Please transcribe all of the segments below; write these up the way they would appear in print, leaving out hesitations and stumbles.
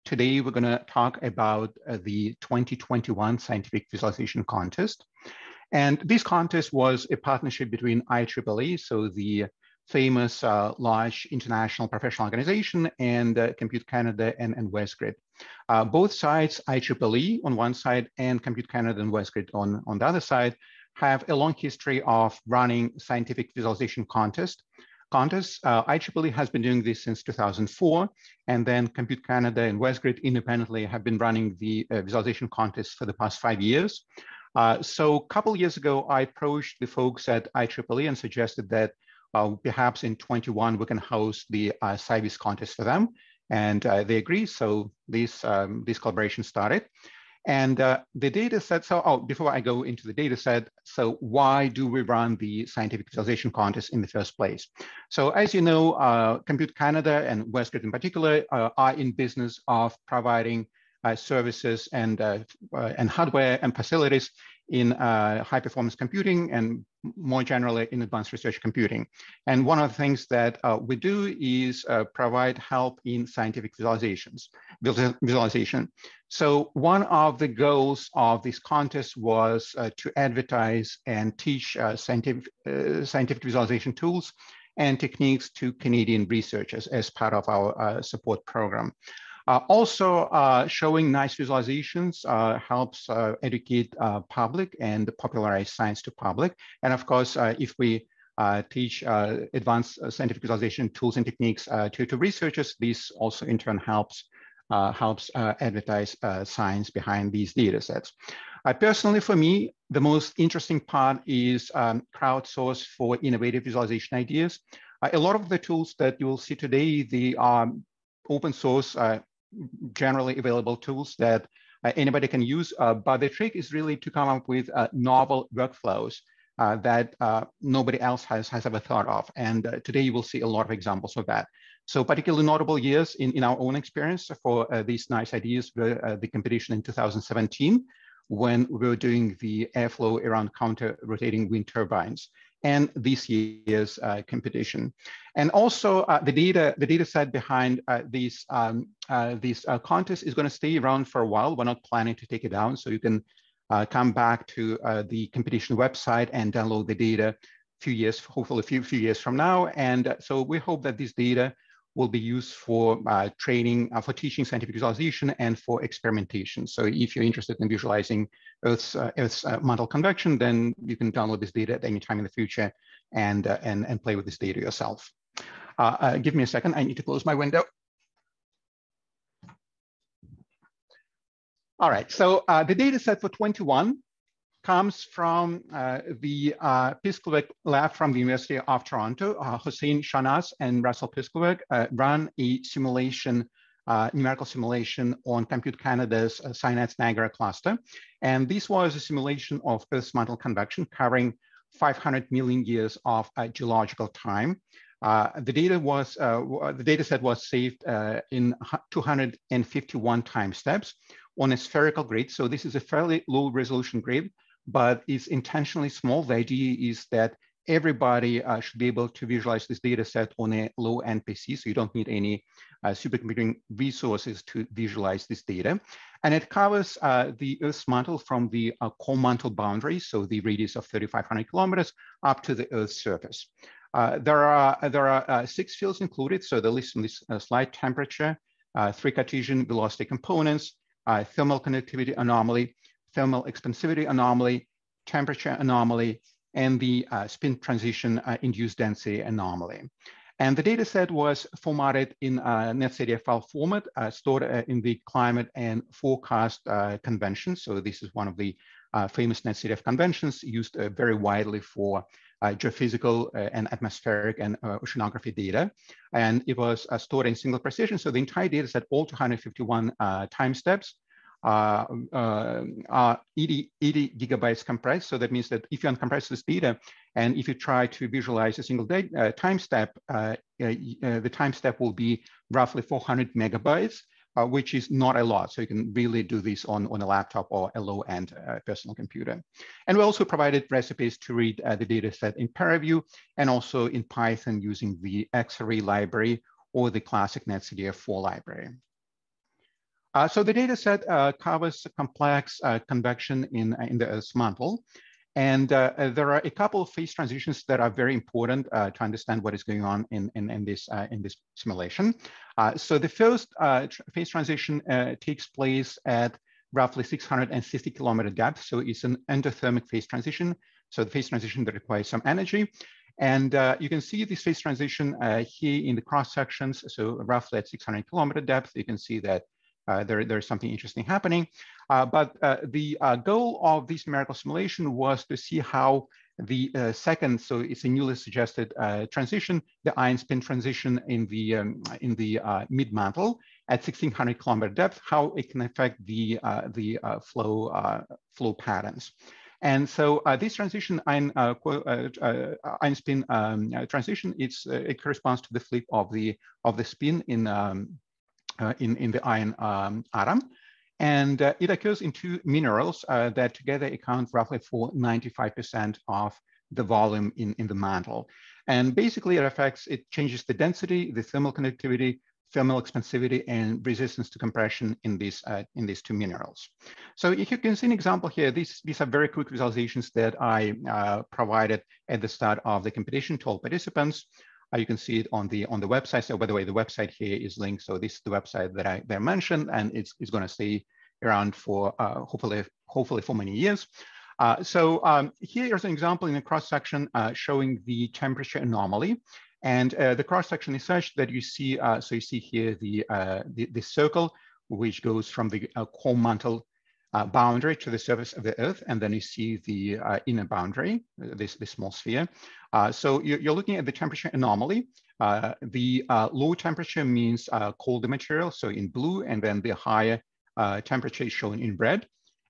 Today, we're going to talk about the 2021 Scientific Visualization Contest. And this contest was a partnership between IEEE, so the famous large international professional organization, and Compute Canada and WestGrid. Both sides, IEEE on one side and Compute Canada and WestGrid on the other side, have a long history of running scientific visualization contests. IEEE has been doing this since 2004, and then Compute Canada and WestGrid independently have been running the visualization contest for the past 5 years. So a couple of years ago, I approached the folks at IEEE and suggested that perhaps in 21 we can host the SciVis Contest for them, and they agreed. So this collaboration started. And the data set, so before I go into the data set, so why do we run the scientific visualization contest in the first place? So as you know, Compute Canada and WestGrid in particular are in business of providing services and hardware and facilities in high performance computing and more generally in advanced research computing. And one of the things that we do is provide help in scientific visualization. So one of the goals of this contest was to advertise and teach scientific visualization tools and techniques to Canadian researchers as part of our support program. Also, showing nice visualizations helps educate public and popularize science to public. And of course, if we teach advanced scientific visualization tools and techniques to researchers, this also in turn helps advertise science behind these data sets. Personally, for me, the most interesting part is crowdsource for innovative visualization ideas. A lot of the tools that you will see today, they are open source, generally available tools that anybody can use, but the trick is really to come up with novel workflows that nobody else has ever thought of. And today you will see a lot of examples of that. So particularly notable years in our own experience for these nice ideas were the competition in 2017, when we were doing the airflow around counter-rotating wind turbines, and this year's competition. And also the data set behind this contest is going to stay around for a while. We're not planning to take it down, so you can come back to the competition website and download the data hopefully a few years from now. And so we hope that this data will be used for training, for teaching scientific visualization and for experimentation. So if you're interested in visualizing Earth's mantle convection, then you can download this data at any time in the future and play with this data yourself. Give me a second, I need to close my window. All right, so the data set for 21 comes from the Piskelberg lab from the University of Toronto. Hossein Shahnaz and Russell Piskelberg ran a simulation, numerical simulation on Compute Canada's SciNets Niagara cluster. And this was a simulation of Earth's mantle convection covering 500 million years of geological time. The data set was saved in 251 time steps on a spherical grid. So this is a fairly low resolution grid, but it's intentionally small. The idea is that everybody should be able to visualize this data set on a low NPC, so you don't need any supercomputing resources to visualize this data. And it covers the Earth's mantle from the core mantle boundary, so the radius of 3,500 kilometers, up to the Earth's surface. There are 6 fields included, so the list on this slide: temperature, 3 Cartesian velocity components, thermal conductivity anomaly, thermal expansivity anomaly, temperature anomaly, and the spin transition induced density anomaly. And the data set was formatted in NetCDF file format, stored in the climate and forecast convention. So this is one of the famous NetCDF conventions used very widely for geophysical and atmospheric and oceanography data. And it was stored in single precision. So the entire data set, all 251 time steps, are 80 gigabytes compressed. So that means that if you uncompress this data and if you try to visualize a single time step, the time step will be roughly 400 megabytes, which is not a lot. So you can really do this on a laptop or a low-end personal computer. And we also provided recipes to read the data set in ParaView and also in Python using the XArray library or the classic NetCDF4 library. So the data set covers complex convection in the Earth's mantle. And there are a couple of phase transitions that are very important to understand what is going on in this simulation. So the first phase transition takes place at roughly 660 kilometer depth. So it's an endothermic phase transition. So the phase transition that requires some energy. And you can see this phase transition here in the cross sections. So roughly at 600 kilometer depth, you can see that there's something interesting happening. But the goal of this numerical simulation was to see how the second, so it's a newly suggested transition, the ion spin transition in the mid mantle at 1600 kilometer depth, how it can affect the flow patterns. And so this transition, ion spin transition, it corresponds to the flip of the spin in the ion atom. And it occurs in two minerals that together account roughly for 95% of the volume in the mantle. And basically it changes the density, the thermal conductivity, thermal expansivity, and resistance to compression in these two minerals. So if you can see an example here, these are very quick visualizations that I provided at the start of the competition to all participants. You can see it on the website. So by the way, the website here is linked. So this is the website that I mentioned, and it's going to stay around for hopefully for many years. So here's an example in a cross section showing the temperature anomaly, and the cross section is such that you see. So you see here the circle which goes from the core mantle boundary to the surface of the Earth, and then you see the inner boundary, this small sphere. So you're looking at the temperature anomaly. The low temperature means colder material, so in blue, and then the higher temperature is shown in red.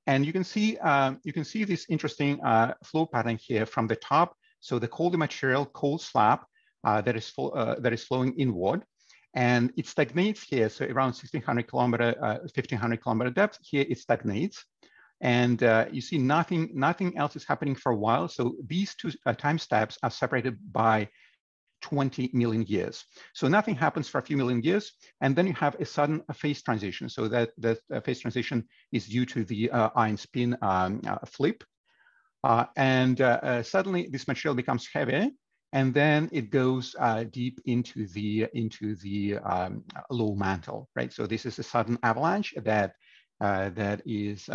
And you can see this interesting flow pattern here from the top. So the colder material, cold slab that is flowing inward. And it stagnates here, so around 1500 kilometer depth. Here it stagnates, and you see nothing else is happening for a while. So these two time steps are separated by 20 million years. So nothing happens for a few million years, and then you have a sudden phase transition. So that phase transition is due to the ion spin flip, and suddenly this material becomes heavier. And then it goes deep into the low mantle, right? So this is a sudden avalanche that is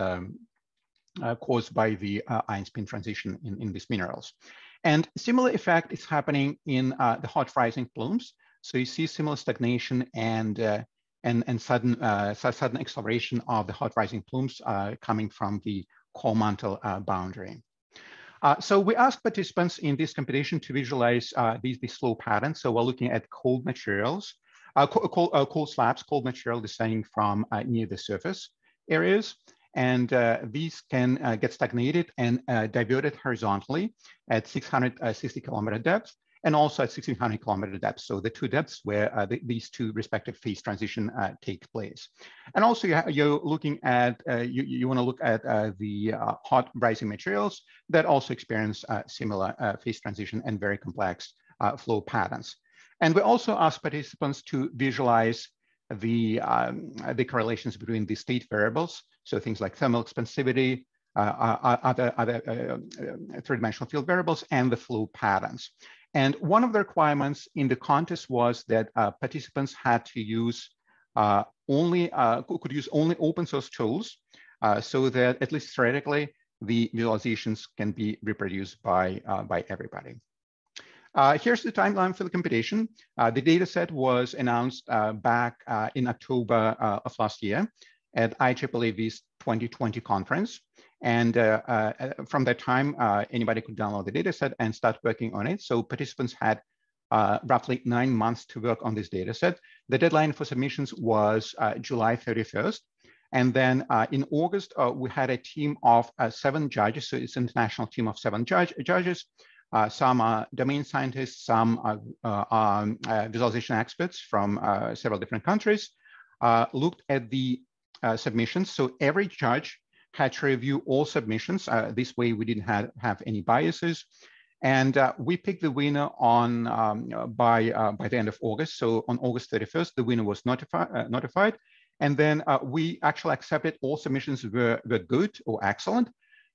caused by the ion spin transition in these minerals. And similar effect is happening in the hot rising plumes. So you see similar stagnation and sudden acceleration of the hot rising plumes coming from the core mantle boundary. So we asked participants in this competition to visualize these flow patterns. So we're looking at cold materials, cold slabs, cold material descending from near the surface areas. And these can get stagnated and diverted horizontally at 660 kilometer depth, and also at 1600 kilometer depth. So the two depths where these two respective phase transition take place. And also you're looking at, you want to look at the hot rising materials that also experience similar phase transition and very complex flow patterns. And we also asked participants to visualize the correlations between the state variables. So things like thermal expansivity, other three-dimensional field variables, and the flow patterns. And one of the requirements in the contest was that participants had to use could use only open source tools, so that at least theoretically the visualizations can be reproduced by everybody. Here's the timeline for the competition. The data set was announced back in October of last year at IEEE's 2020 conference. And from that time, anybody could download the data set and start working on it. So participants had roughly 9 months to work on this data set. The deadline for submissions was July 31st. And then in August, we had a team of 7 judges. So it's an international team of 7 judges. Some are domain scientists, some are visualization experts from several different countries, looked at the submissions. So every judge had to review all submissions. This way we didn't have any biases. And we picked the winner on by the end of August. So on August 31st, the winner was notified. And then we actually accepted all submissions were good or excellent.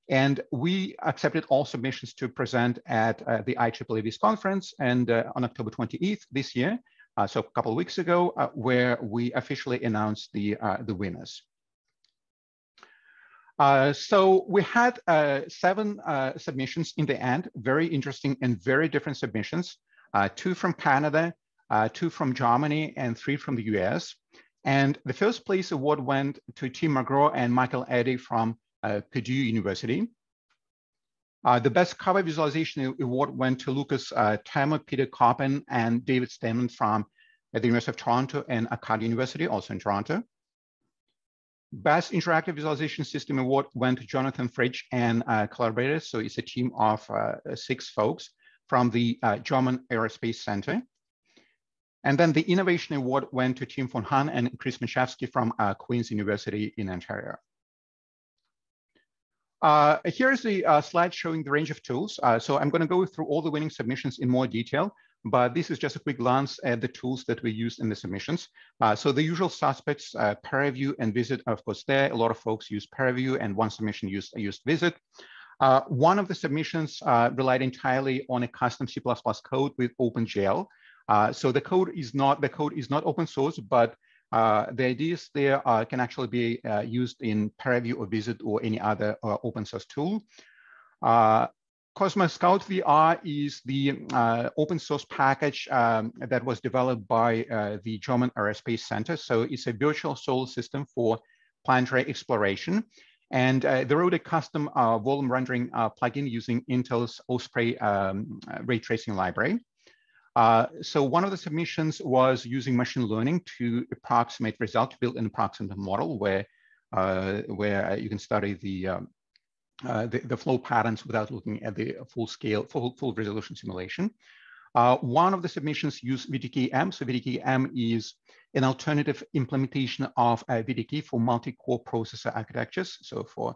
And we accepted all submissions to present at the IEEE conference and on October 28th this year, so a couple of weeks ago, where we officially announced the winners. So we had 7 submissions in the end, very interesting and very different submissions, 2 from Canada, 2 from Germany, and 3 from the US. And the first place award went to Tim McGraw and Michael Eddy from Purdue University. The best cover visualization award went to Lucas Tamer, Peter Coppin, and David Stemman from the University of Toronto and Akkad University, also in Toronto. Best Interactive Visualization System Award went to Jonathan Fridge and collaborators. So it's a team of 6 folks from the German Aerospace Center. And then the Innovation Award went to Tim von Hahn and Chris Machewski from Queen's University in Ontario. Here's the slide showing the range of tools. So I'm going to go through all the winning submissions in more detail, but this is just a quick glance at the tools that we used in the submissions. So the usual suspects, ParaView and Visit, of course, there. A lot of folks use ParaView, and one submission used Visit. One of the submissions relied entirely on a custom C++ code with OpenGL. So the code is not open source, but the ideas there can actually be used in ParaView or Visit or any other open source tool. Cosmos Scout VR is the open source package that was developed by the German Aerospace Center. So it's a virtual solar system for planetary exploration. And they wrote a custom volume rendering plugin using Intel's Osprey ray tracing library. So one of the submissions was using machine learning to approximate result, to build an approximate model where you can study the flow patterns without looking at the full scale, full resolution simulation. One of the submissions used VDK-M. So VDK-M is an alternative implementation of VDK for multi-core processor architectures. So for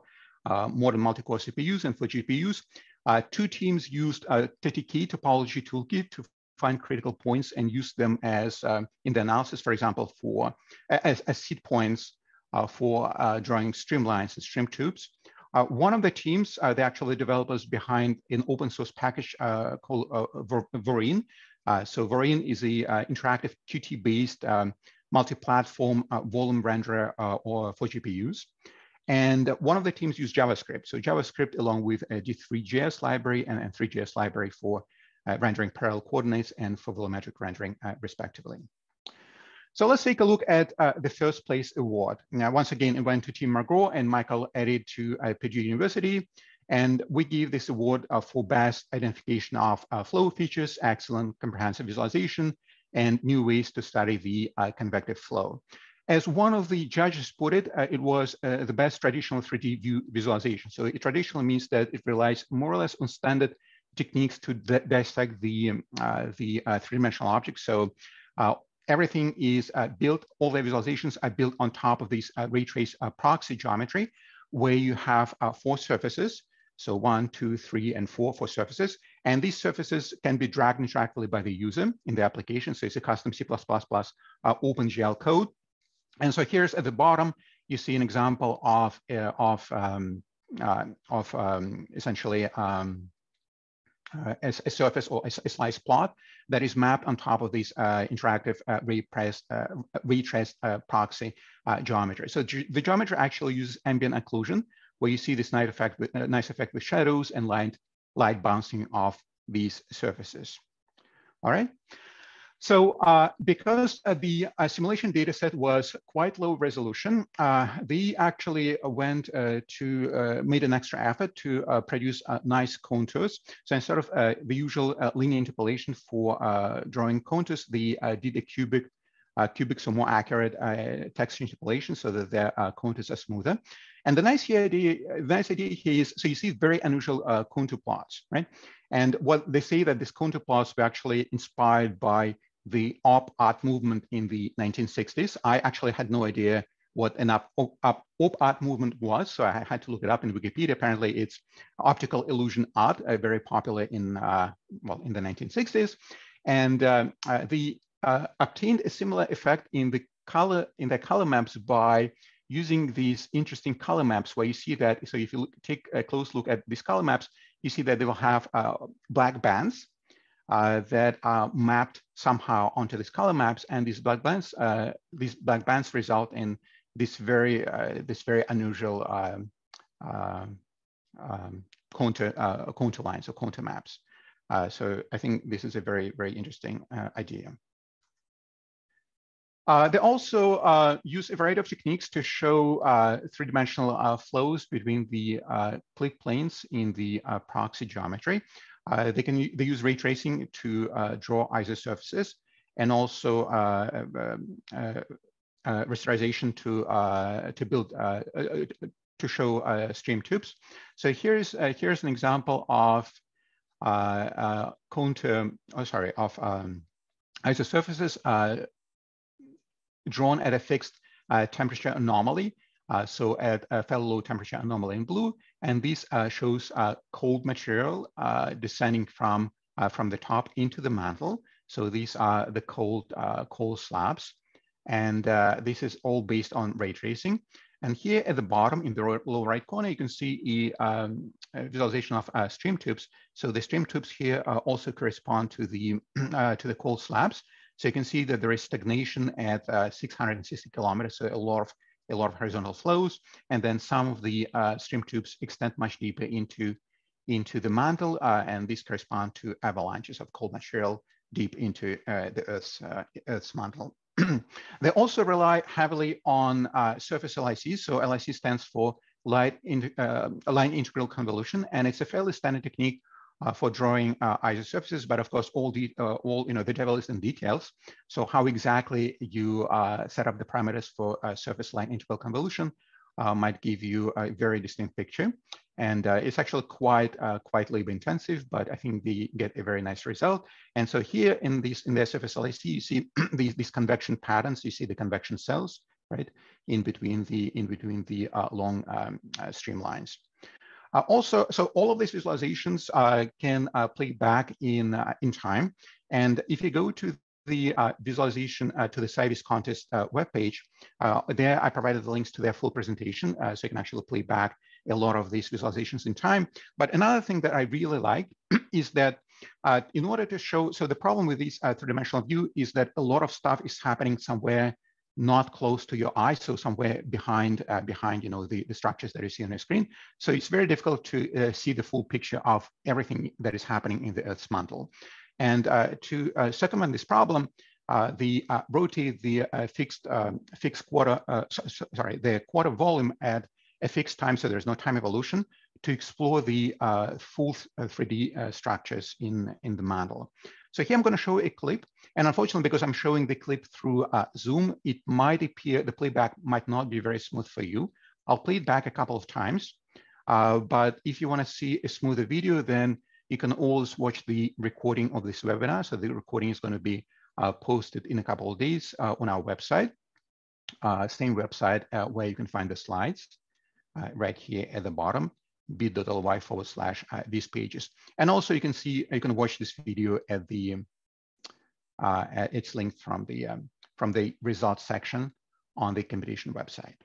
modern multi-core CPUs and for GPUs, 2 teams used a TTK topology toolkit to find critical points and use them as in the analysis, for example, as seed points for drawing streamlines and stream tubes. One of the teams, they're actually developers behind an open source package called Voreen. So Voreen is the interactive Qt-based multi-platform volume renderer for GPUs. And one of the teams used JavaScript. So JavaScript along with a D3JS library and a 3JS library for rendering parallel coordinates and for volumetric rendering, respectively. So let's take a look at the first place award. Now, once again, it went to Tim McGraw and Michael Eddy to Purdue University. And we give this award for best identification of flow features, excellent comprehensive visualization, and new ways to study the convective flow. As one of the judges put it, it was the best traditional 3D view visualization. So it traditionally means that it relies more or less on standard techniques to dissect the three-dimensional objects. So everything is built, all the visualizations are built on top of this ray trace proxy geometry, where you have 4 surfaces. So 1, 2, 3, and 4 surfaces. And these surfaces can be dragged interactively by the user in the application. So it's a custom C++ OpenGL code. And so here's at the bottom, you see an example of essentially a surface or a slice plot that is mapped on top of this interactive ray traced proxy geometry. So the geometry actually uses ambient occlusion, where you see this nice effect with shadows and light bouncing off these surfaces. All right. So because the simulation data set was quite low resolution, they actually made an extra effort to produce nice contours. So instead of the usual linear interpolation for drawing contours, they did a cubic, so more accurate texture interpolation so that their contours are smoother. And the nice idea here is, so you see very unusual contour plots, right? And what they say that these contour plots were actually inspired by the op art movement in the 1960s. I actually had no idea what an op art movement was, so I had to look it up in Wikipedia. Apparently, it's optical illusion art, very popular in the 1960s, and they obtained a similar effect in the color maps by using these interesting color maps where you see that, so if you take a close look at these color maps, you see that they will have black bands that are mapped somehow onto these color maps, and these black bands result in this very unusual contour lines or contour maps. So I think this is a very interesting idea. They also use a variety of techniques to show three-dimensional flows between the clip planes in the proxy geometry. They use ray tracing to draw isosurfaces, and also rasterization to show stream tubes. So here's an example of isosurfaces drawn at a fixed temperature anomaly. So at a fairly low temperature anomaly in blue, and this shows cold material descending from the top into the mantle. So these are the cold slabs, and this is all based on ray tracing. And here at the bottom in the lower right corner, you can see a visualization of stream tubes. So the stream tubes here also correspond to the cold slabs. So you can see that there is stagnation at 660 kilometers, so a lot of horizontal flows, and then some of the stream tubes extend much deeper into the mantle, and these correspond to avalanches of cold material deep into the Earth's mantle. They also rely heavily on surface LICs. So LIC stands for line integral convolution, and it's a fairly standard technique for drawing isosurfaces, but of course, the devil is in details. So how exactly you set up the parameters for surface line integral convolution might give you a very distinct picture. And it's actually quite labor intensive, but I think they get a very nice result. And so here in their surface LIC, you see these convection patterns. You see the convection cells, right, in between the long streamlines. Also, so all of these visualizations can play back in time. And if you go to the visualization to the SciVis Contest webpage, there I provided the links to their full presentation, so you can actually play back a lot of these visualizations in time. But another thing that I really like is that in order to show, so the problem with this three-dimensional view is that a lot of stuff is happening somewhere not close to your eye, so somewhere behind the structures that you see on the screen. So it's very difficult to see the full picture of everything that is happening in the Earth's mantle. And to circumvent this problem, they rotate the the quarter volume at a fixed time, so there's no time evolution, to explore the full 3D structures in the mantle. So here I'm going to show a clip, and unfortunately, because I'm showing the clip through Zoom, it might appear the playback might not be very smooth for you. I'll play it back a couple of times, but if you want to see a smoother video, then you can always watch the recording of this webinar. So the recording is going to be posted in a couple of days on our website, same website where you can find the slides right here at the bottom, bit.ly/these pages. And also you can watch this video at the it's linked from the results section on the competition website.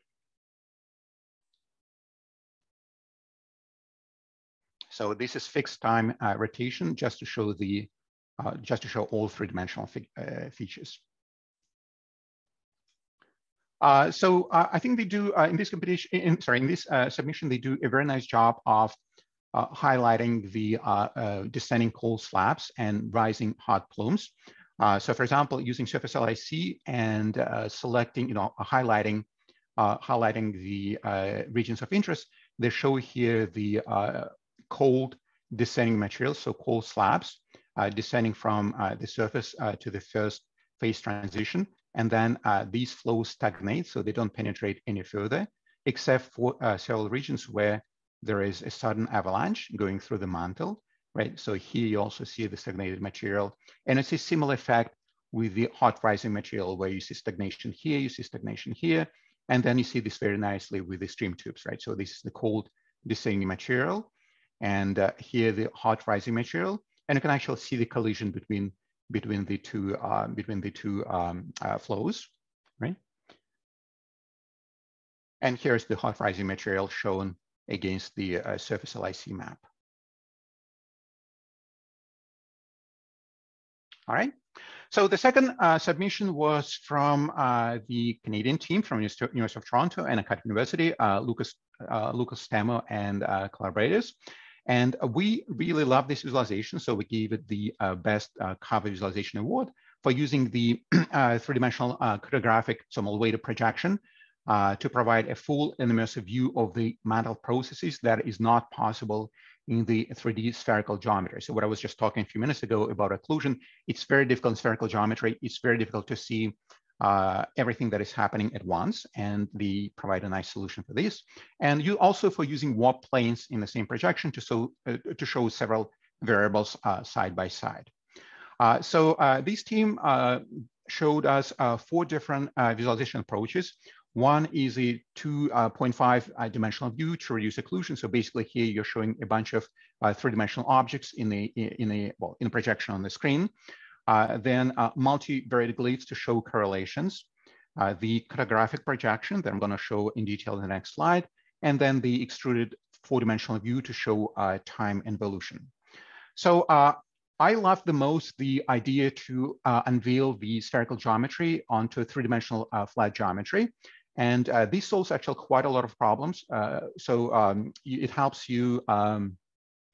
So this is fixed time rotation, just to show all three-dimensional features. So I think they do in this competition, in this submission, they do a very nice job of highlighting the descending cold slabs and rising hot plumes. So for example, using surface LIC and selecting, highlighting the regions of interest, they show here the cold descending materials, so cold slabs descending from the surface to the first phase transition. And then these flows stagnate, so they don't penetrate any further, except for several regions where there is a sudden avalanche going through the mantle, right? So here you also see the stagnated material. And it's a similar effect with the hot rising material, where you see stagnation here, you see stagnation here, and then you see this very nicely with the stream tubes, right? So this is the cold descending material, and here the hot rising material, and you can actually see the collision between the two flows, right? And here's the hot rising material shown against the surface LIC map. All right. So the second submission was from the Canadian team from University of Toronto and Akad University, Lucas Stamo and collaborators. And we really love this visualization, so we gave it the Best Cover Visualization Award for using the three-dimensional cartographic, so weighted projection to provide a full and immersive view of the mantle processes that is not possible in the 3D spherical geometry. So what I was just talking a few minutes ago about occlusion, it's very difficult in spherical geometry. It's very difficult to see everything that is happening at once, and they provide a nice solution for this. And you also for using warp planes in the same projection to show several variables side by side. So this team showed us 4 different visualization approaches. One is a 2.5 dimensional view to reduce occlusion. So basically here you're showing a bunch of 3-dimensional objects in a projection on the screen. Then multivariate glyphs to show correlations. The cartographic projection that I'm going to show in detail in the next slide. And then the extruded 4-dimensional view to show time involution. So I love the most the idea to unveil the spherical geometry onto a 3-dimensional flat geometry. And this solves actually quite a lot of problems. It helps you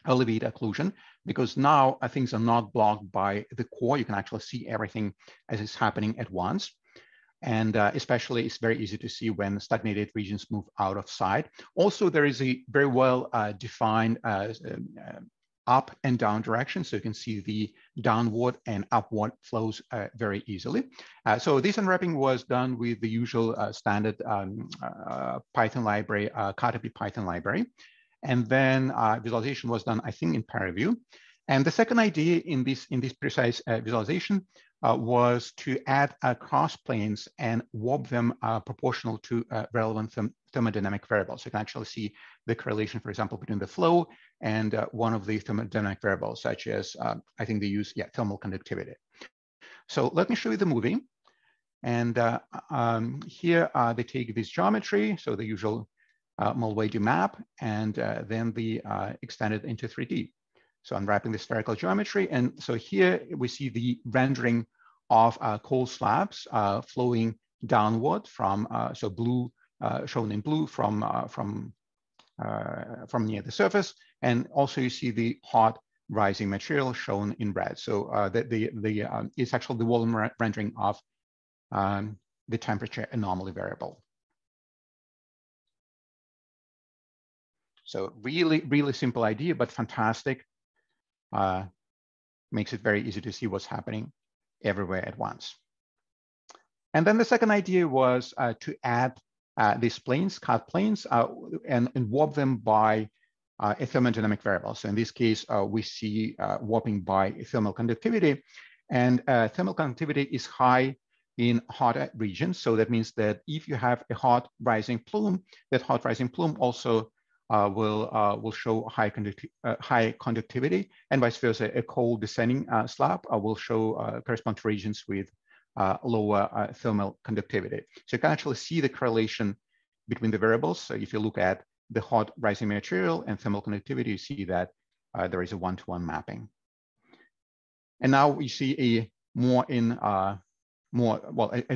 alleviate occlusion because now things are not blocked by the core. You can actually see everything as it's happening at once. And especially it's very easy to see when stagnated regions move out of sight. Also, there is a very well defined up and down direction. So you can see the downward and upward flows very easily. So this unwrapping was done with the usual standard Python library, Cartopy Python library. And then visualization was done, I think, in peer review. And the second idea in this precise visualization was to add cross planes and warp them proportional to relevant thermodynamic variables. You can actually see the correlation, for example, between the flow and one of the thermodynamic variables, such as, I think they use, thermal conductivity. So let me show you the movie. And here they take this geometry, so the usual Mulwady map, and then they extend it into 3D. So unwrapping the spherical geometry. And so here we see the rendering of coal slabs flowing downward from, so blue, shown in blue from near the surface. And also you see the hot rising material shown in red. So it's actually the volume rendering of the temperature anomaly variable. So really, really simple idea, but fantastic. Makes it very easy to see what's happening everywhere at once. And then the second idea was to add these planes, cut planes, and warp them by a thermodynamic variable. So in this case, we see warping by thermal conductivity. And thermal conductivity is high in hotter regions. So that means that if you have a hot rising plume, that hot rising plume also will show high conductivity, and vice versa. A cold descending slab will show correspond to regions with lower thermal conductivity. So you can actually see the correlation between the variables. So if you look at the hot rising material and thermal conductivity, you see that there is a one-to-one mapping. And now we see a a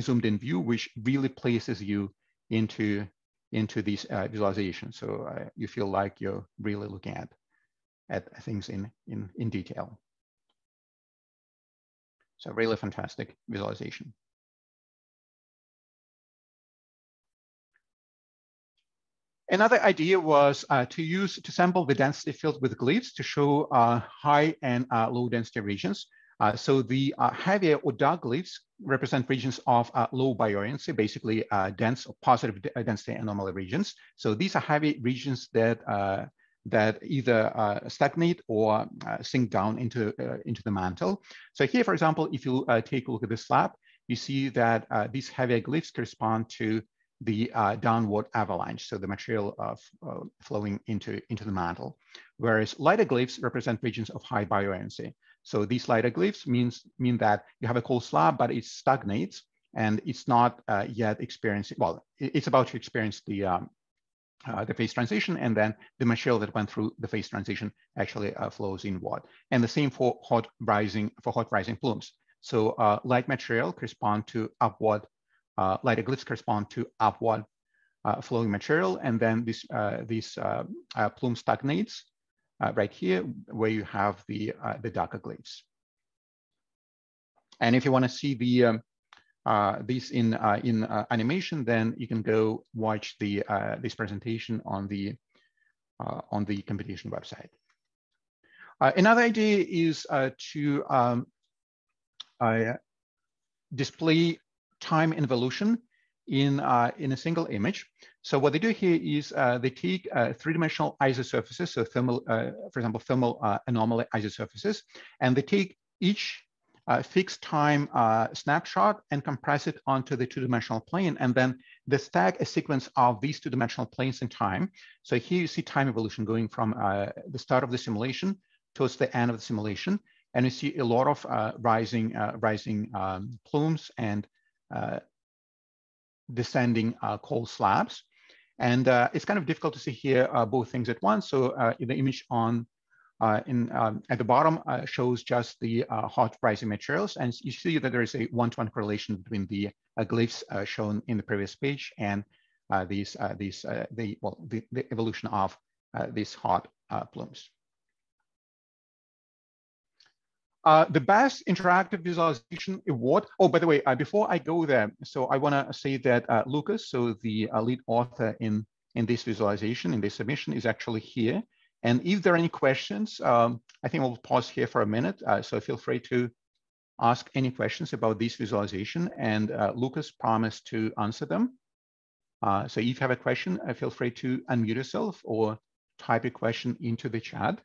zoomed in view, which really places you into these visualizations. So you feel like you're really looking at things in detail. So really fantastic visualization. Another idea was to sample the density field with glyphs to show high and low density regions. So the heavier or dark glyphs represent regions of low buoyancy, basically dense or positive density anomaly regions. So these are heavy regions that either stagnate or sink down into the mantle. So here, for example, if you take a look at this slab, you see that these heavier glyphs correspond to the downward avalanche, so the material flowing into the mantle, whereas lighter glyphs represent regions of high buoyancy. So these lighter glyphs mean that you have a cold slab, but it stagnates and it's not yet experiencing, well, it's about to experience the phase transition, and then the material that went through the phase transition actually flows inward. And the same for hot rising plumes. So light material correspond to upward, light glyphs correspond to upward flowing material, and then this plume stagnates right here, where you have the darker glyphs. And if you want to see the this in animation, then you can go watch the this presentation on the competition website. Another idea is to display time involution in a single image. So what they do here is they take three-dimensional isosurfaces, so thermal, for example, thermal anomaly isosurfaces, and they take each fixed time snapshot and compress it onto the two-dimensional plane, and then they stack a sequence of these two-dimensional planes in time. So here you see time evolution going from the start of the simulation towards the end of the simulation, and you see a lot of rising plumes and descending coal slabs. And it's kind of difficult to see here both things at once. So in the image on at the bottom shows just the hot rising materials, and you see that there is a one-to-one correlation between the glyphs shown in the previous page and the evolution of these hot plumes. The best interactive visualization award. Oh, by the way, before I go there, so I want to say that Lucas, so the lead author in this visualization, in this submission, is actually here. And if there are any questions, I think we'll pause here for a minute. So feel free to ask any questions about this visualization, and Lucas promised to answer them. So if you have a question, feel free to unmute yourself or type a question into the chat.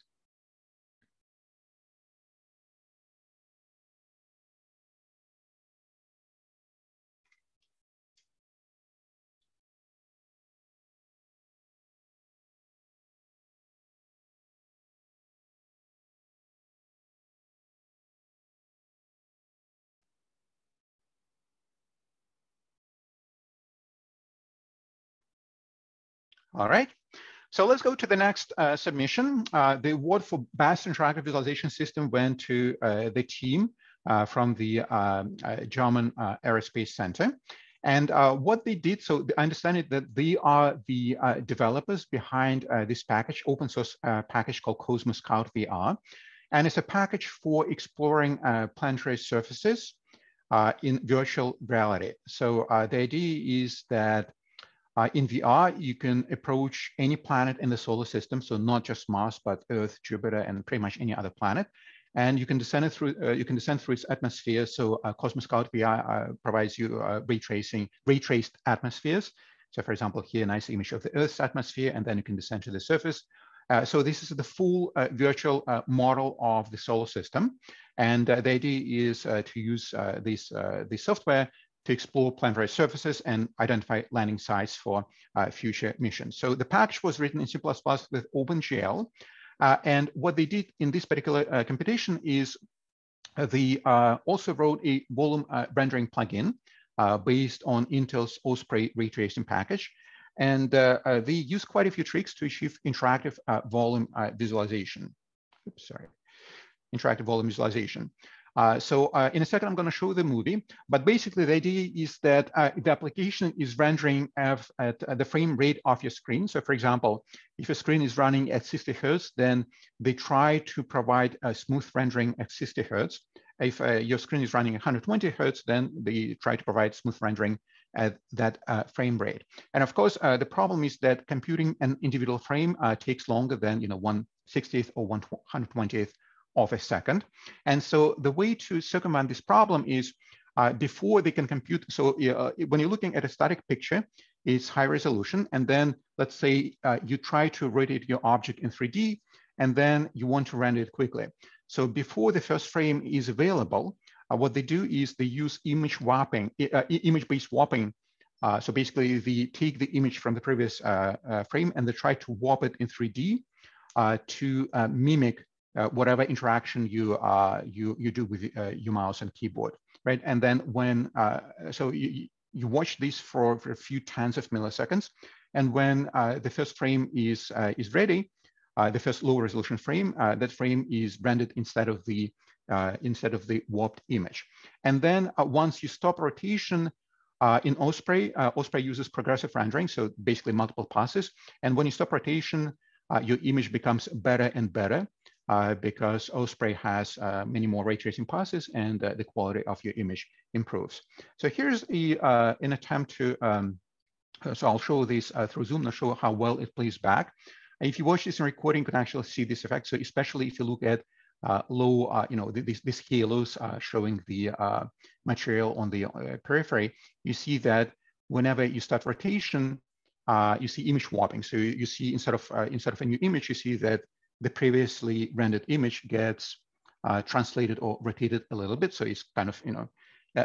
All right, so let's go to the next submission. The award for best interactive visualization system went to the team from the German Aerospace Center. And what they did, so I understand it that they are the developers behind this package, open source package called Cosmos Scout VR. And it's a package for exploring planetary surfaces in virtual reality. So the idea is that in VR, you can approach any planet in the solar system, so not just Mars, but Earth, Jupiter, and pretty much any other planet. And you can descend it through. You can descend through its atmosphere. So Cosmos Scout VR provides you ray-traced atmospheres. So, for example, here a nice image of the Earth's atmosphere, and then you can descend to the surface. So this is the full virtual model of the solar system, and the idea is to use this software to explore planetary surfaces and identify landing sites for future missions. So the package was written in C++ with OpenGL. And what they did in this particular competition is they also wrote a volume rendering plugin based on Intel's Osprey ray tracing package. And they use quite a few tricks to achieve interactive volume visualization. Oops, sorry, interactive volume visualization. So in a second, I'm going to show the movie, but basically the idea is that the application is rendering at the frame rate of your screen. So for example, if your screen is running at 60 Hertz, then they try to provide a smooth rendering at 60 Hertz. If your screen is running at 120 Hertz, then they try to provide smooth rendering at that frame rate. And of course, the problem is that computing an individual frame takes longer than 1/60th or 1/120th of a second. And so the way to circumvent this problem is before they can compute. So when you're looking at a static picture, it's high resolution. And then let's say you try to rotate your object in 3D, and then you want to render it quickly. So before the first frame is available, what they do is they use image warping, image-based warping. So basically they take the image from the previous frame and they try to warp it in 3D to mimic whatever interaction you do with your mouse and keyboard. right? And then when, so you watch this for a few tens of milliseconds. And when the first frame is ready, the first low resolution frame, that frame is rendered instead of the warped image. And then once you stop rotation in Osprey, Osprey uses progressive rendering, so basically multiple passes. And when you stop rotation, your image becomes better and better because Osprey has many more ray tracing passes, and the quality of your image improves. So here's an attempt to, so I'll show this through Zoom to show how well it plays back. If you watch this in recording, you can actually see this effect. So especially if you look at low, these halos showing the material on the periphery, you see that whenever you start rotation, you see image warping. So you see instead of a new image, you see that the previously rendered image gets translated or rotated a little bit. So it's kind of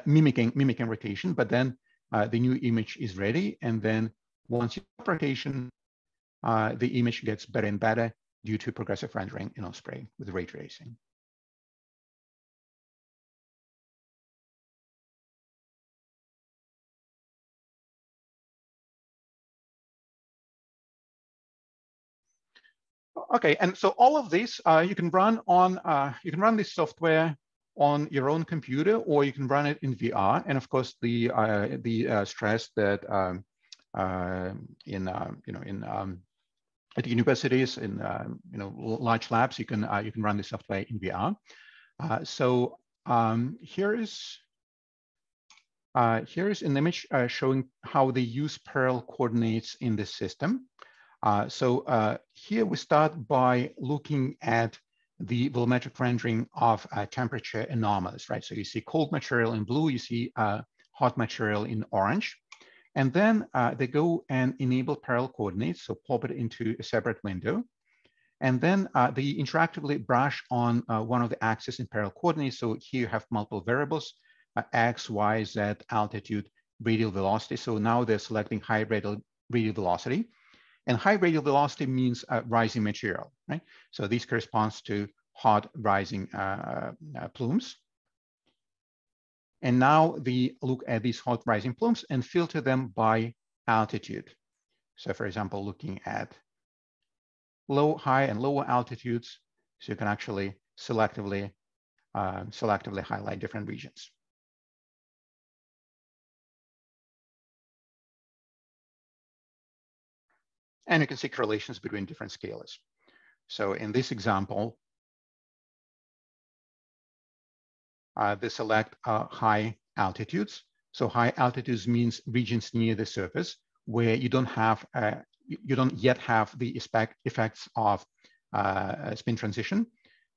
mimicking rotation. But then the new image is ready, and then once you stop rotation, the image gets better and better due to progressive rendering in Osprey with ray tracing. Okay, and so all of this you can run this software on your own computer, or you can run it in VR. And of course, the stress that at universities, in large labs, you can run this software in VR. Here's an image showing how they use parallel coordinates in this system. Here we start by looking at the volumetric rendering of temperature anomalies, right? So you see cold material in blue, you see hot material in orange. And then they go and enable parallel coordinates, so pop it into a separate window. And then they interactively brush on one of the axes in parallel coordinates. So here you have multiple variables, x, y, z, altitude, radial velocity. So now they're selecting high radial velocity. And high radial velocity means rising material, right? So this corresponds to hot rising plumes. And now they look at these hot rising plumes and filter them by altitude. So for example, looking at high and lower altitudes, so you can actually selectively highlight different regions. And you can see correlations between different scalars. So in this example, they select high altitudes. So high altitudes means regions near the surface where you don't yet have the effects of spin transition.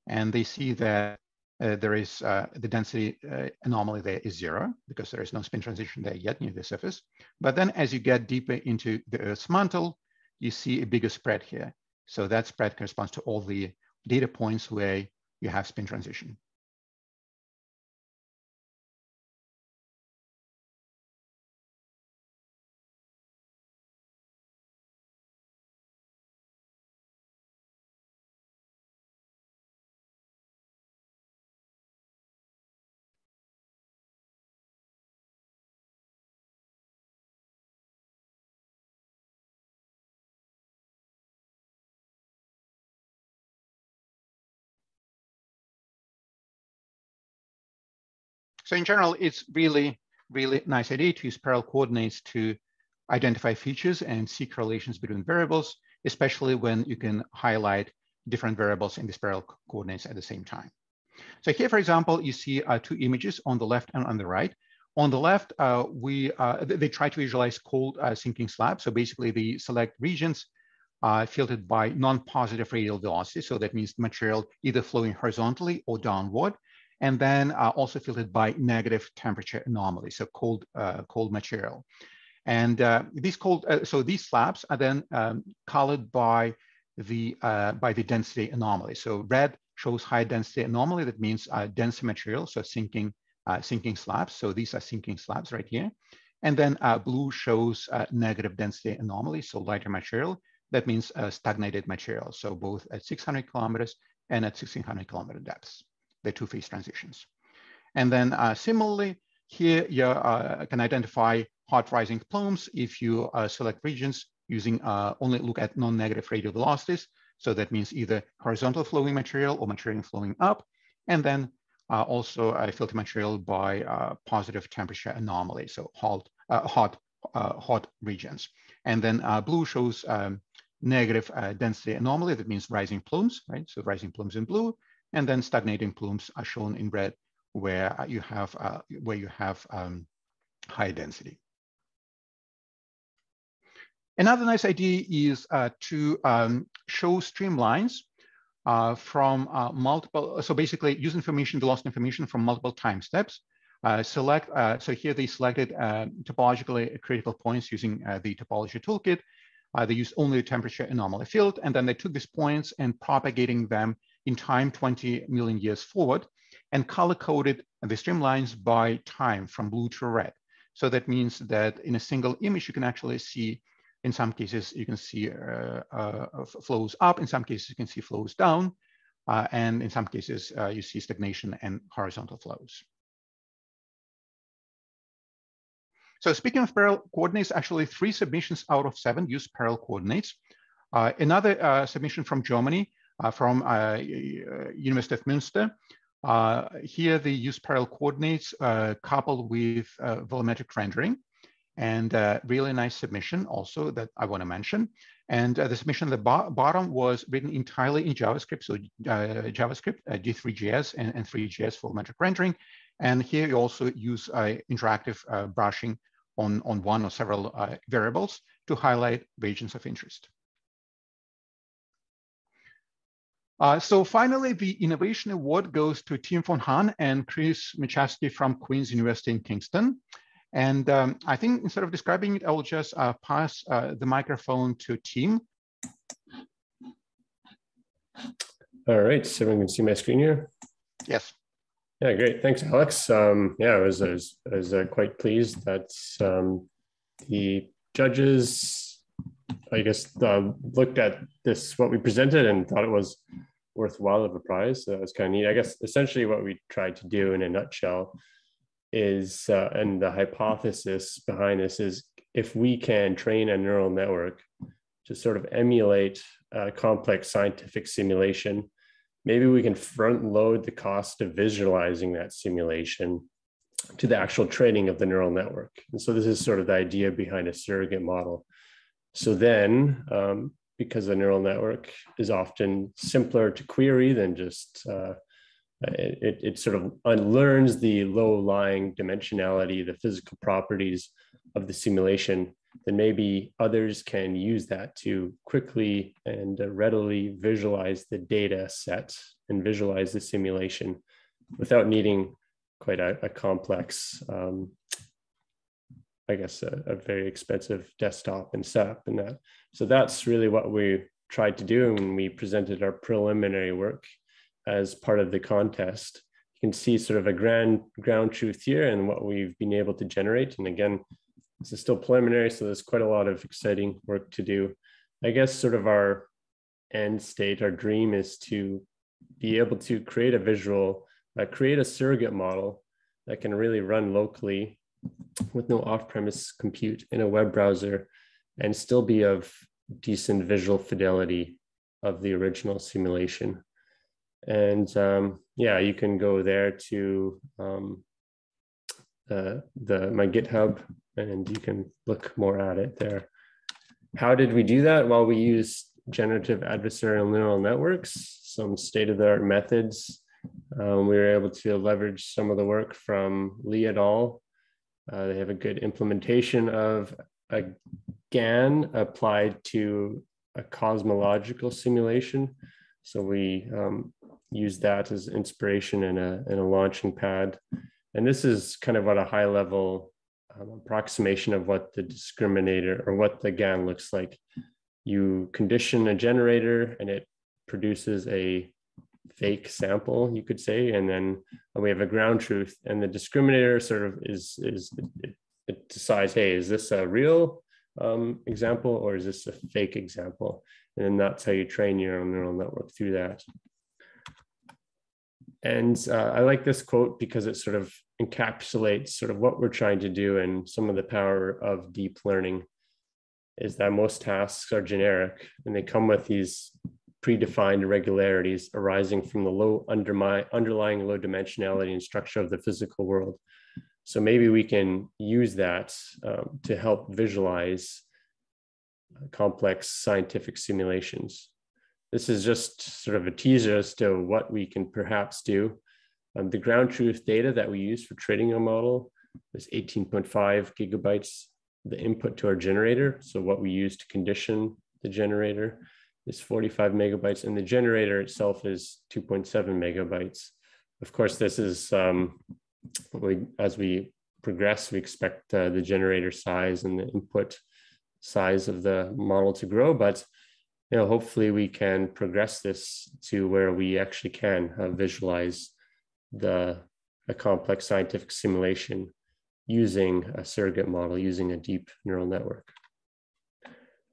And they see that there is the density anomaly there is 0 because there is no spin transition there yet near the surface. But then as you get deeper into the Earth's mantle, you see a bigger spread here. So that spread corresponds to all the data points where you have spin transition. So in general, it's really nice idea to use parallel coordinates to identify features and see correlations between variables, especially when you can highlight different variables in these parallel coordinates at the same time. So here, for example, you see two images on the left and on the right. On the left, they try to visualize cold sinking slabs. So basically, they select regions filtered by non-positive radial velocity. So that means material either flowing horizontally or downward. And then also filtered by negative temperature anomalies, so cold material. And so these slabs are then colored by the density anomaly. So red shows high density anomaly. That means denser material, so sinking slabs. So these are sinking slabs right here. And then blue shows negative density anomaly, so lighter material. That means stagnated material. So both at 600 kilometers and at 1600 kilometer depths, the two phase transitions. And then similarly, here you can identify hot rising plumes if you select regions using only look at non-negative radial velocities. So that means either horizontal flowing material or material flowing up, and then also filter material by positive temperature anomaly, so hot regions. And then blue shows negative density anomaly, that means rising plumes, right? So rising plumes in blue, and then stagnating plumes are shown in red, where you have high density. Another nice idea is to show streamlines from multiple, so basically use velocity information from multiple time steps. So here they selected topologically critical points using the topology toolkit. They used only the temperature anomaly field, and then they took these points and propagating them in time 20 million years forward, and color-coded the streamlines by time from blue to red. So that means that in a single image, you can actually see, in some cases, you can see flows up, in some cases, you can see flows down, and in some cases, you see stagnation and horizontal flows. So speaking of parallel coordinates, actually 3 submissions out of 7 use parallel coordinates. Another submission from Germany, from University of Münster. Here they use parallel coordinates coupled with volumetric rendering, and really nice submission also that I want to mention. And the submission at the bottom was written entirely in JavaScript, so JavaScript, D3.js and 3.js volumetric rendering. And here you also use interactive brushing on one or several variables to highlight regions of interest. So finally, the Innovation Award goes to Tim von Hahn and Chris Michalski from Queen's University in Kingston. And I think instead of describing it, I will just pass the microphone to Tim. All right, so everyone can see my screen here? Yes. Yeah, great. Thanks, Alex. Yeah, I was quite pleased that the judges, I guess, looked at this, what we presented, and thought it was worthwhile of a prize. So that was kind of neat. I guess essentially what we tried to do in a nutshell is, and the hypothesis behind this is, if we can train a neural network to sort of emulate a complex scientific simulation, maybe we can front load the cost of visualizing that simulation to the actual training of the neural network. And so this is sort of the idea behind a surrogate model. So then, because a neural network is often simpler to query than just, it sort of unlearns the low-lying dimensionality, the physical properties of the simulation, then maybe others can use that to quickly and readily visualize the data set and visualize the simulation without needing quite a complex, I guess, a very expensive desktop and setup and that. So that's really what we tried to do when we presented our preliminary work as part of the contest. You can see sort of a ground truth here and what we've been able to generate. And again, this is still preliminary, so there's quite a lot of exciting work to do. I guess sort of our end state, our dream is to be able to create a visual, create a surrogate model that can really run locally with no off-premise compute in a web browser and still be of decent visual fidelity of the original simulation. And yeah, you can go there to my GitHub, and you can look more at it there. How did we do that? Well, we used generative adversarial neural networks, some state-of-the-art methods. We were able to leverage some of the work from Lee et al. They have a good implementation of a GAN applied to a cosmological simulation. So we used that as inspiration in a launching pad. And this is kind of at a high level approximation of what the discriminator or what the GAN looks like. You condition a generator and it produces a fake sample, you could say, and then we have a ground truth, and the discriminator sort of it decides, hey, is this a real example or is this a fake example? And then that's how you train your own neural network through that. And I like this quote because it sort of encapsulates sort of what we're trying to do, and some of the power of deep learning is that most tasks are generic and they come with these predefined irregularities arising from the underlying low dimensionality and structure of the physical world. So maybe we can use that to help visualize complex scientific simulations. This is just sort of a teaser as to what we can perhaps do. The ground truth data that we use for training a model is 18.5 gigabytes, the input to our generator. So what we use to condition the generator is 45 megabytes, and the generator itself is 2.7 megabytes. Of course, this is, as we progress, we expect the generator size and the input size of the model to grow, but hopefully we can progress this to where we actually can visualize a complex scientific simulation using a surrogate model, using a deep neural network.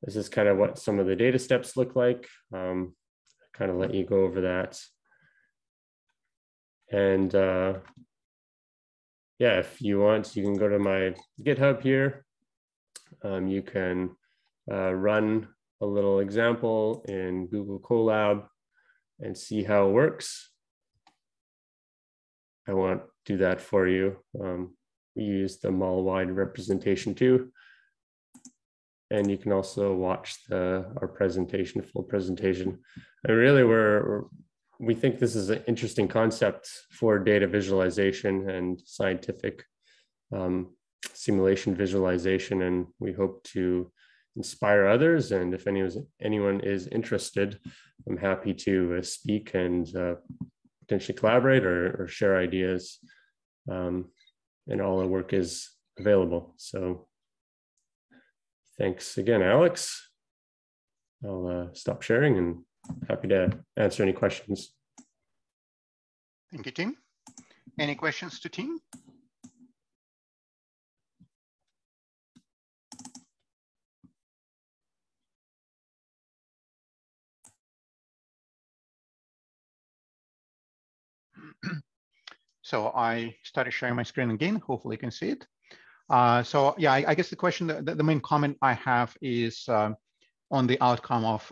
This is kind of what some of the data steps look like. Kind of let you go over that. And yeah, if you want, you can go to my GitHub here. You can run a little example in Google Colab and see how it works. I won't do that for you. We use the mall-wide representation too. And you can also watch our presentation, full presentation. And really, we think this is an interesting concept for data visualization and scientific simulation visualization, and we hope to inspire others. And if anyone is interested, I'm happy to speak and potentially collaborate or share ideas. And all our work is available. So thanks again, Alex. I'll stop sharing and happy to answer any questions. Thank you, Tim. Any questions to Tim? So I started sharing my screen again. Hopefully you can see it. So yeah, I guess the question, the main comment I have is on the outcome of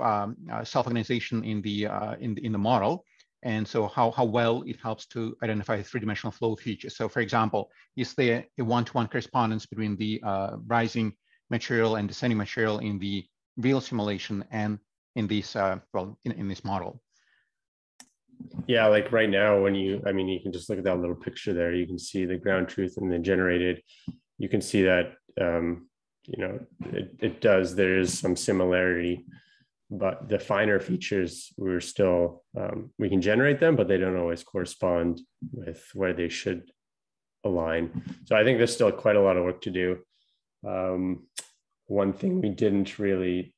self-organization in the model, and so how well it helps to identify three-dimensional flow features. So for example, is there a one-to-one correspondence between the rising material and descending material in the real simulation and in this in this model? Yeah, like right now, you can just look at that little picture there. You can see the ground truth and the generated. You can see that, there is some similarity, but the finer features, we can generate them, but they don't always correspond with where they should align. So I think there's still quite a lot of work to do. One thing I didn't really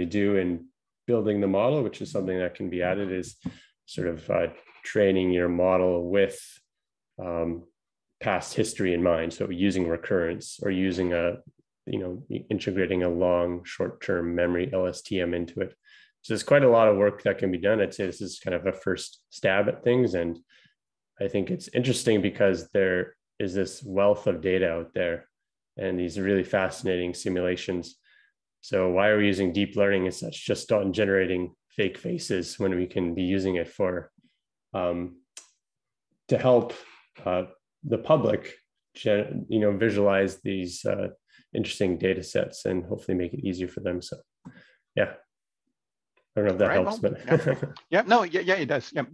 do in building the model, which is something that can be added, is sort of training your model with past history in mind. So using recurrence or using integrating a long short-term memory LSTM into it. So there's quite a lot of work that can be done. I'd say this is kind of a first stab at things. And I think it's interesting because there is this wealth of data out there and these really fascinating simulations. So why are we using deep learning as such, just on generating fake faces, when we can be using it for to help the public, visualize these interesting data sets and hopefully make it easier for them. So, yeah, I don't know if that helps, but yeah, it does. Yeah,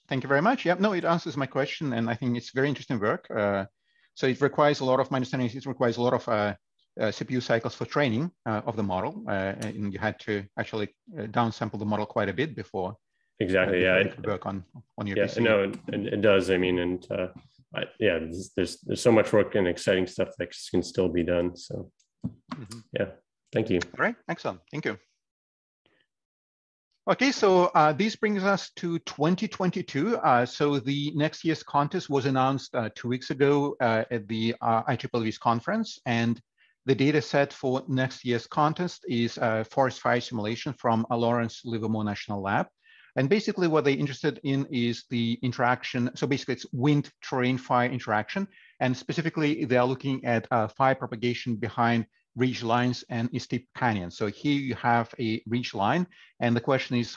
thank you very much. Yeah, no, it answers my question, and I think it's very interesting work. So it requires a lot of, my understanding is it requires a lot of CPU cycles for training of the model, and you had to actually downsample the model quite a bit before. Exactly. Before Yeah. you could work on your PC. No, and it does. I mean, and there's so much work and exciting stuff that can still be done. So, yeah, thank you. All right, excellent. Thank you. Okay, so this brings us to 2022. So the next year's contest was announced 2 weeks ago at the ISSVIS conference, and the data set for next year's contest is forest fire simulation from Lawrence Livermore National Lab. And basically what they're interested in is the interaction. So basically it's wind, terrain, fire interaction. And specifically they are looking at fire propagation behind ridge lines and steep canyons. So here you have a ridge line. And the question is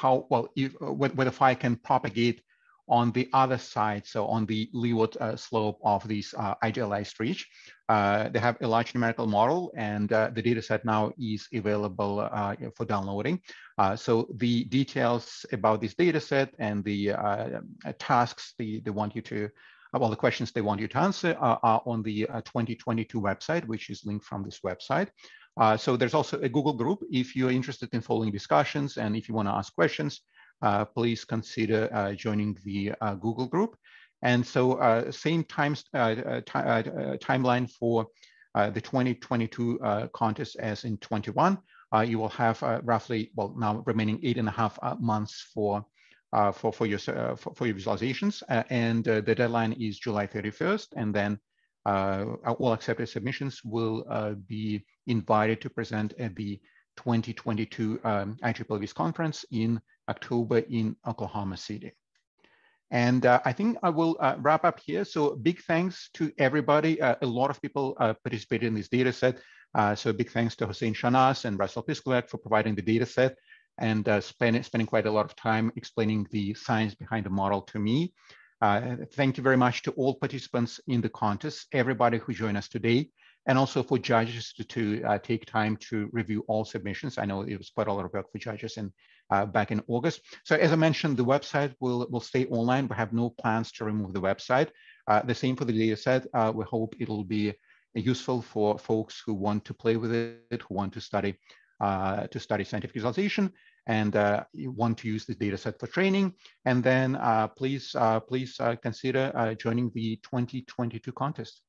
whether fire can propagate on the other side, so on the leeward slope of this idealized ridge. They have a large numerical model, and the data set now is available for downloading. So the details about this data set and the tasks they want you to, well, the questions they want you to answer are on the 2022 website, which is linked from this website. So there's also a Google group if you're interested in following discussions, and if you want to ask questions, please consider joining the Google group. And so same timeline for the 2022 contest as in 21. You will have roughly, well, now remaining 8.5 months for your visualizations. And the deadline is July 31st. And then all accepted submissions will be invited to present at the 2022 SciVis conference in October in Oklahoma City. And I think I will wrap up here. So big thanks to everybody. A lot of people participated in this data set. So big thanks to Hossein Shahnaz and Russell Piskovec for providing the data set and spending quite a lot of time explaining the science behind the model to me. Thank you very much to all participants in the contest, everybody who joined us today, and also for judges to take time to review all submissions. I know it was quite a lot of work for judges back in August. So as I mentioned, the website will stay online. We have no plans to remove the website. The same for the data set. We hope it'll be useful for folks who want to play with it, who want to study scientific visualization, and you want to use this data set for training. And then please consider joining the 2022 contest.